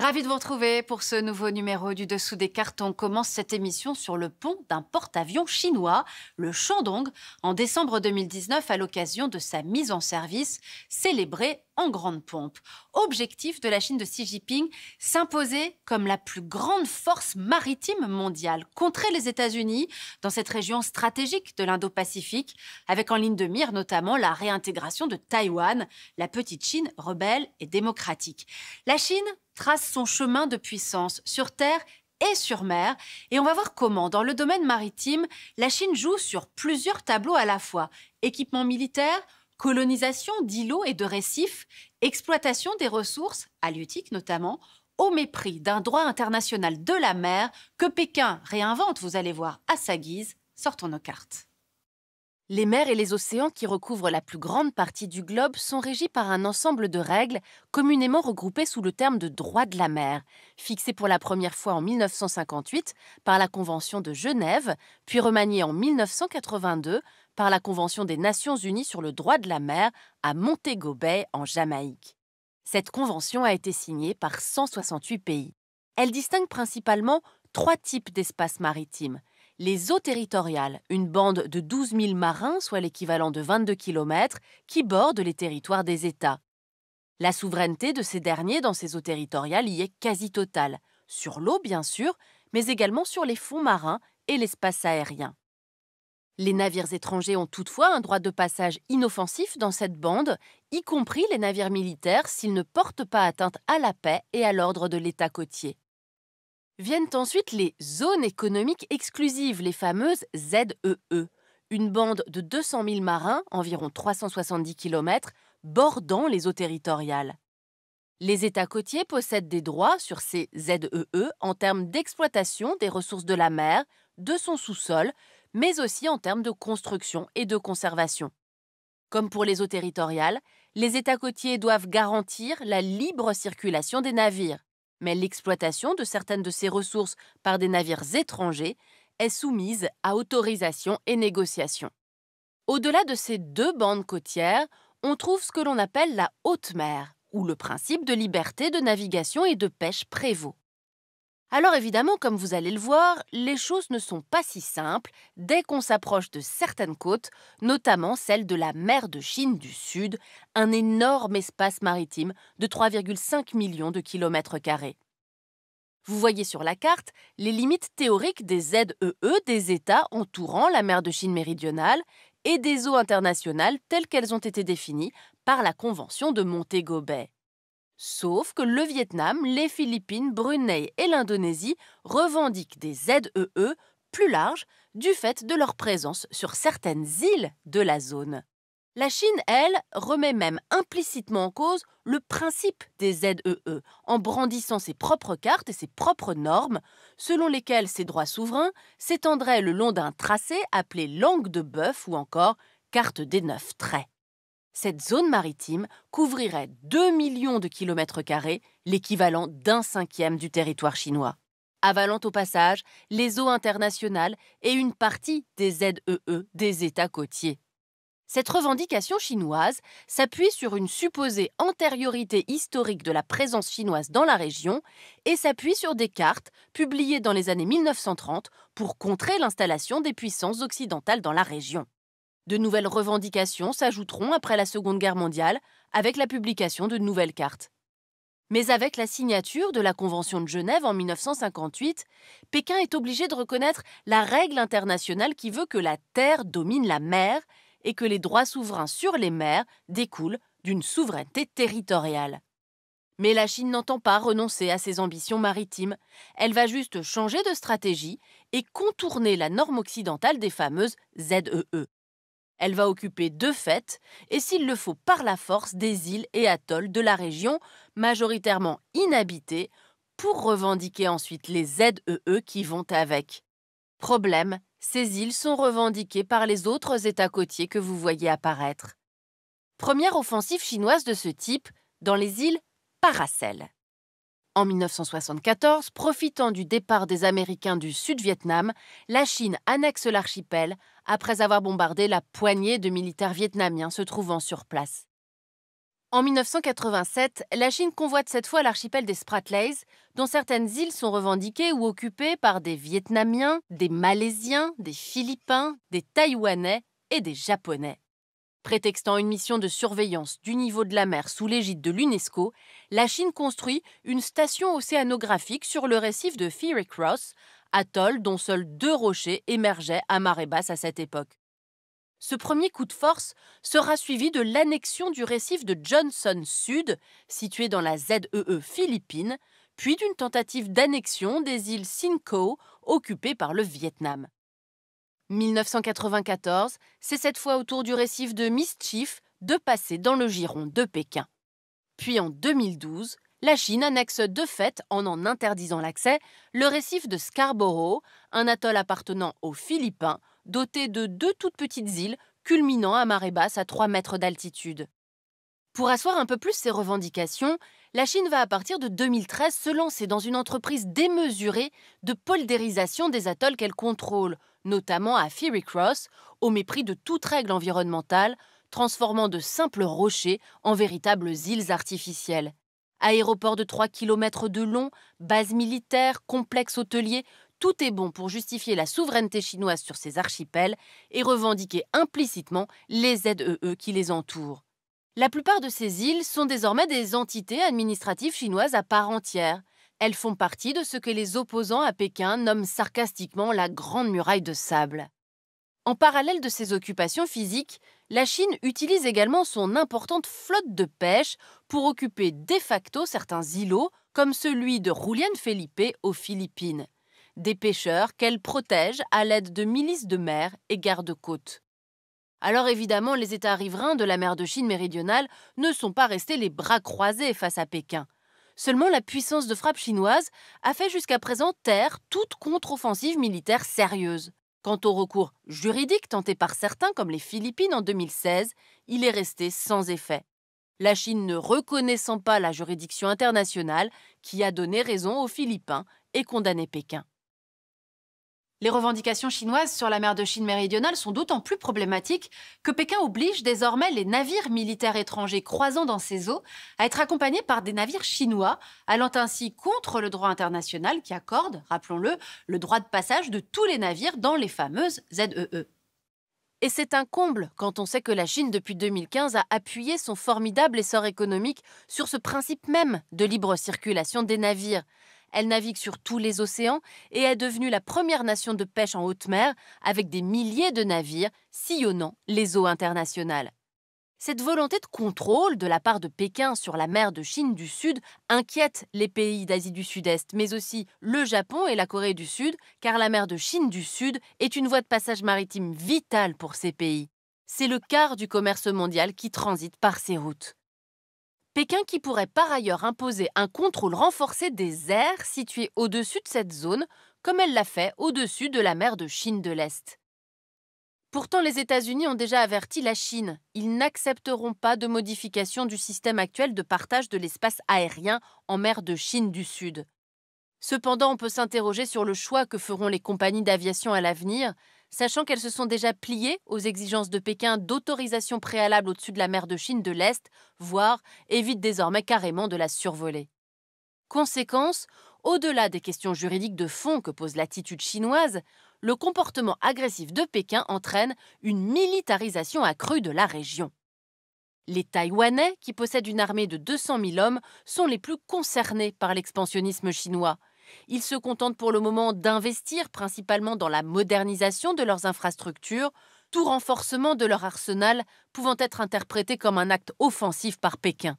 Ravi de vous retrouver pour ce nouveau numéro du Dessous des cartes. On commence cette émission sur le pont d'un porte-avions chinois, le Shandong, en décembre 2019 à l'occasion de sa mise en service, célébrée en grande pompe. Objectif de la Chine de Xi Jinping, s'imposer comme la plus grande force maritime mondiale, contrer les États-Unis dans cette région stratégique de l'Indo-Pacifique, avec en ligne de mire notamment la réintégration de Taïwan, la petite Chine rebelle et démocratique. La Chine trace son chemin de puissance sur terre et sur mer, et on va voir comment, dans le domaine maritime, la Chine joue sur plusieurs tableaux à la fois. Équipement militaire, colonisation d'îlots et de récifs, exploitation des ressources, halieutiques notamment, au mépris d'un droit international de la mer que Pékin réinvente, vous allez voir, à sa guise. Sortons nos cartes. Les mers et les océans qui recouvrent la plus grande partie du globe sont régis par un ensemble de règles communément regroupées sous le terme de droit de la mer, fixé pour la première fois en 1958 par la Convention de Genève, puis remanié en 1982 par la Convention des Nations Unies sur le droit de la mer à Montego Bay en Jamaïque. Cette convention a été signée par 168 pays. Elle distingue principalement 3 types d'espaces maritimes. Les eaux territoriales, une bande de 12 000 marins, soit l'équivalent de 22 km, qui bordent les territoires des États. La souveraineté de ces derniers dans ces eaux territoriales y est quasi totale, sur l'eau bien sûr, mais également sur les fonds marins et l'espace aérien. Les navires étrangers ont toutefois un droit de passage inoffensif dans cette bande, y compris les navires militaires s'ils ne portent pas atteinte à la paix et à l'ordre de l'État côtier. Viennent ensuite les zones économiques exclusives, les fameuses ZEE, une bande de 200 000 marins, environ 370 km, bordant les eaux territoriales. Les États côtiers possèdent des droits sur ces ZEE en termes d'exploitation des ressources de la mer, de son sous-sol, mais aussi en termes de construction et de conservation. Comme pour les eaux territoriales, les États côtiers doivent garantir la libre circulation des navires. Mais l'exploitation de certaines de ces ressources par des navires étrangers est soumise à autorisation et négociation. Au-delà de ces 2 bandes côtières, on trouve ce que l'on appelle la haute mer, où le principe de liberté de navigation et de pêche prévaut. Alors évidemment, comme vous allez le voir, les choses ne sont pas si simples dès qu'on s'approche de certaines côtes, notamment celle de la mer de Chine du Sud, un énorme espace maritime de 3,5 millions de kilomètres carrés. Vous voyez sur la carte les limites théoriques des ZEE des États entourant la mer de Chine méridionale et des eaux internationales telles qu'elles ont été définies par la Convention de Montego Bay. Sauf que le Vietnam, les Philippines, Brunei et l'Indonésie revendiquent des ZEE plus larges du fait de leur présence sur certaines îles de la zone. La Chine, elle, remet même implicitement en cause le principe des ZEE en brandissant ses propres cartes et ses propres normes, selon lesquelles ses droits souverains s'étendraient le long d'un tracé appelé langue de bœuf ou encore carte des 9 traits. Cette zone maritime couvrirait 2 millions de kilomètres carrés, l'équivalent d'1/5 du territoire chinois, avalant au passage les eaux internationales et une partie des ZEE des États côtiers. Cette revendication chinoise s'appuie sur une supposée antériorité historique de la présence chinoise dans la région et s'appuie sur des cartes publiées dans les années 1930 pour contrer l'installation des puissances occidentales dans la région. De nouvelles revendications s'ajouteront après la Seconde Guerre mondiale avec la publication de nouvelles cartes. Mais avec la signature de la Convention de Genève en 1958, Pékin est obligé de reconnaître la règle internationale qui veut que la terre domine la mer et que les droits souverains sur les mers découlent d'une souveraineté territoriale. Mais la Chine n'entend pas renoncer à ses ambitions maritimes. Elle va juste changer de stratégie et contourner la norme occidentale des fameuses ZEE. Elle va occuper de fait, et s'il le faut par la force, des îles et atolls de la région, majoritairement inhabitées, pour revendiquer ensuite les ZEE qui vont avec. Problème, ces îles sont revendiquées par les autres États côtiers que vous voyez apparaître. Première offensive chinoise de ce type dans les îles Paracel. En 1974, profitant du départ des Américains du Sud-Vietnam, la Chine annexe l'archipel après avoir bombardé la poignée de militaires vietnamiens se trouvant sur place. En 1987, la Chine convoite cette fois l'archipel des Spratleys, dont certaines îles sont revendiquées ou occupées par des Vietnamiens, des Malaisiens, des Philippins, des Taïwanais et des Japonais. Prétextant une mission de surveillance du niveau de la mer sous l'égide de l'UNESCO, la Chine construit une station océanographique sur le récif de Fiery Cross, atoll dont seuls 2 rochers émergeaient à marée basse à cette époque. Ce premier coup de force sera suivi de l'annexion du récif de Johnson Sud, situé dans la ZEE Philippines, puis d'une tentative d'annexion des îles Sinko, occupées par le Vietnam. 1994, c'est cette fois au tour du récif de Mischief de passer dans le giron de Pékin. Puis en 2012, la Chine annexe de fait, en interdisant l'accès, le récif de Scarborough, un atoll appartenant aux Philippines, doté de 2 toutes petites îles, culminant à marée basse à 3 mètres d'altitude. Pour asseoir un peu plus ses revendications, la Chine va à partir de 2013 se lancer dans une entreprise démesurée de poldérisation des atolls qu'elle contrôle, notamment à Fiery Cross, au mépris de toute règle environnementale, transformant de simples rochers en véritables îles artificielles. Aéroport de 3 km de long, base militaire, complexe hôtelier, tout est bon pour justifier la souveraineté chinoise sur ces archipels et revendiquer implicitement les ZEE qui les entourent. La plupart de ces îles sont désormais des entités administratives chinoises à part entière. Elles font partie de ce que les opposants à Pékin nomment sarcastiquement la Grande Muraille de sable. En parallèle de ces occupations physiques, la Chine utilise également son importante flotte de pêche pour occuper de facto certains îlots, comme celui de Julián Felipe aux Philippines. Des pêcheurs qu'elle protège à l'aide de milices de mer et gardes-côtes. Alors évidemment, les États riverains de la mer de Chine méridionale ne sont pas restés les bras croisés face à Pékin. Seulement la puissance de frappe chinoise a fait jusqu'à présent taire toute contre-offensive militaire sérieuse. Quant au recours juridique tenté par certains comme les Philippines en 2016, il est resté sans effet. La Chine ne reconnaissant pas la juridiction internationale qui a donné raison aux Philippins et condamné Pékin. Les revendications chinoises sur la mer de Chine méridionale sont d'autant plus problématiques que Pékin oblige désormais les navires militaires étrangers croisant dans ses eaux à être accompagnés par des navires chinois, allant ainsi contre le droit international qui accorde, rappelons-le, le droit de passage de tous les navires dans les fameuses ZEE. Et c'est un comble quand on sait que la Chine, depuis 2015, a appuyé son formidable essor économique sur ce principe même de libre circulation des navires. Elle navigue sur tous les océans et est devenue la première nation de pêche en haute mer avec des milliers de navires sillonnant les eaux internationales. Cette volonté de contrôle de la part de Pékin sur la mer de Chine du Sud inquiète les pays d'Asie du Sud-Est, mais aussi le Japon et la Corée du Sud, car la mer de Chine du Sud est une voie de passage maritime vitale pour ces pays. C'est le quart du commerce mondial qui transite par ces routes. Pékin qui pourrait par ailleurs imposer un contrôle renforcé des airs situés au-dessus de cette zone, comme elle l'a fait au-dessus de la mer de Chine de l'Est. Pourtant, les États-Unis ont déjà averti la Chine. Ils n'accepteront pas de modification du système actuel de partage de l'espace aérien en mer de Chine du Sud. Cependant, on peut s'interroger sur le choix que feront les compagnies d'aviation à l'avenir, sachant qu'elles se sont déjà pliées aux exigences de Pékin d'autorisation préalable au-dessus de la mer de Chine de l'Est, voire évitent désormais carrément de la survoler. Conséquence, au-delà des questions juridiques de fond que pose l'attitude chinoise, le comportement agressif de Pékin entraîne une militarisation accrue de la région. Les Taïwanais, qui possèdent une armée de 200 000 hommes, sont les plus concernés par l'expansionnisme chinois. Ils se contentent pour le moment d'investir principalement dans la modernisation de leurs infrastructures, tout renforcement de leur arsenal pouvant être interprété comme un acte offensif par Pékin.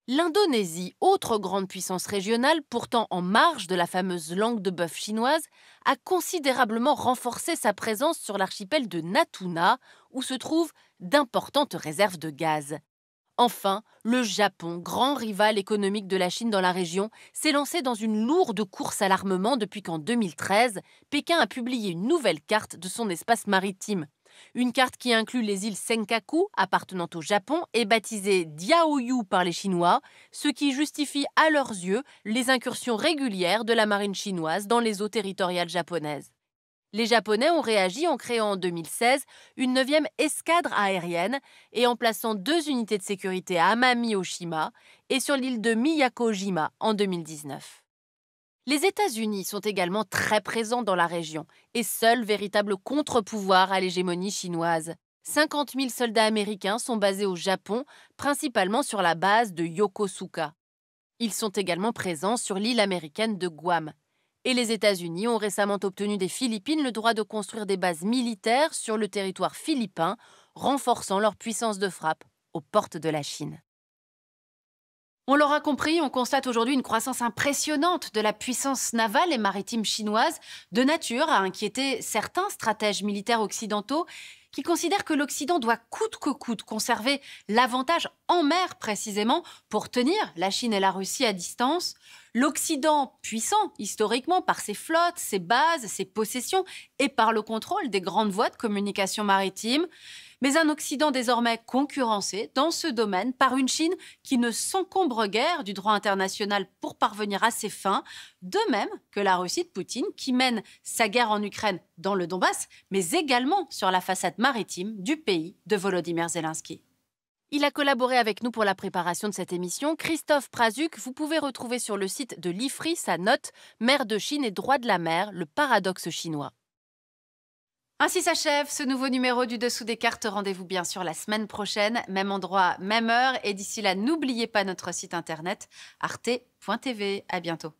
L'Indonésie, autre grande puissance régionale, pourtant en marge de la fameuse langue de bœuf chinoise, a considérablement renforcé sa présence sur l'archipel de Natuna, où se trouvent d'importantes réserves de gaz. Enfin, le Japon, grand rival économique de la Chine dans la région, s'est lancé dans une lourde course à l'armement depuis qu'en 2013, Pékin a publié une nouvelle carte de son espace maritime. Une carte qui inclut les îles Senkaku, appartenant au Japon, et baptisée Diaoyu par les Chinois, ce qui justifie à leurs yeux les incursions régulières de la marine chinoise dans les eaux territoriales japonaises. Les Japonais ont réagi en créant en 2016 une 9e escadre aérienne et en plaçant 2 unités de sécurité à Amami-Oshima et sur l'île de Miyako-jima en 2019. Les États-Unis sont également très présents dans la région et seul véritable contre-pouvoir à l'hégémonie chinoise. 50 000 soldats américains sont basés au Japon, principalement sur la base de Yokosuka. Ils sont également présents sur l'île américaine de Guam. Et les États-Unis ont récemment obtenu des Philippines le droit de construire des bases militaires sur le territoire philippin, renforçant leur puissance de frappe aux portes de la Chine. On l'aura compris, on constate aujourd'hui une croissance impressionnante de la puissance navale et maritime chinoise, de nature à inquiéter certains stratèges militaires occidentaux qui considèrent que l'Occident doit coûte que coûte conserver l'avantage en mer précisément pour tenir la Chine et la Russie à distance. L'Occident puissant historiquement par ses flottes, ses bases, ses possessions et par le contrôle des grandes voies de communication maritime. Mais un Occident désormais concurrencé dans ce domaine par une Chine qui ne s'encombre guère du droit international pour parvenir à ses fins, de même que la Russie de Poutine qui mène sa guerre en Ukraine dans le Donbass, mais également sur la façade maritime du pays de Volodymyr Zelensky. Il a collaboré avec nous pour la préparation de cette émission. Christophe Prazuc, vous pouvez retrouver sur le site de l'IFRI sa note « Mer de Chine et droit de la mer, le paradoxe chinois ». Ainsi s'achève ce nouveau numéro du Dessous des cartes. Rendez-vous bien sûr la semaine prochaine, même endroit, même heure. Et d'ici là, n'oubliez pas notre site internet arte.tv. À bientôt.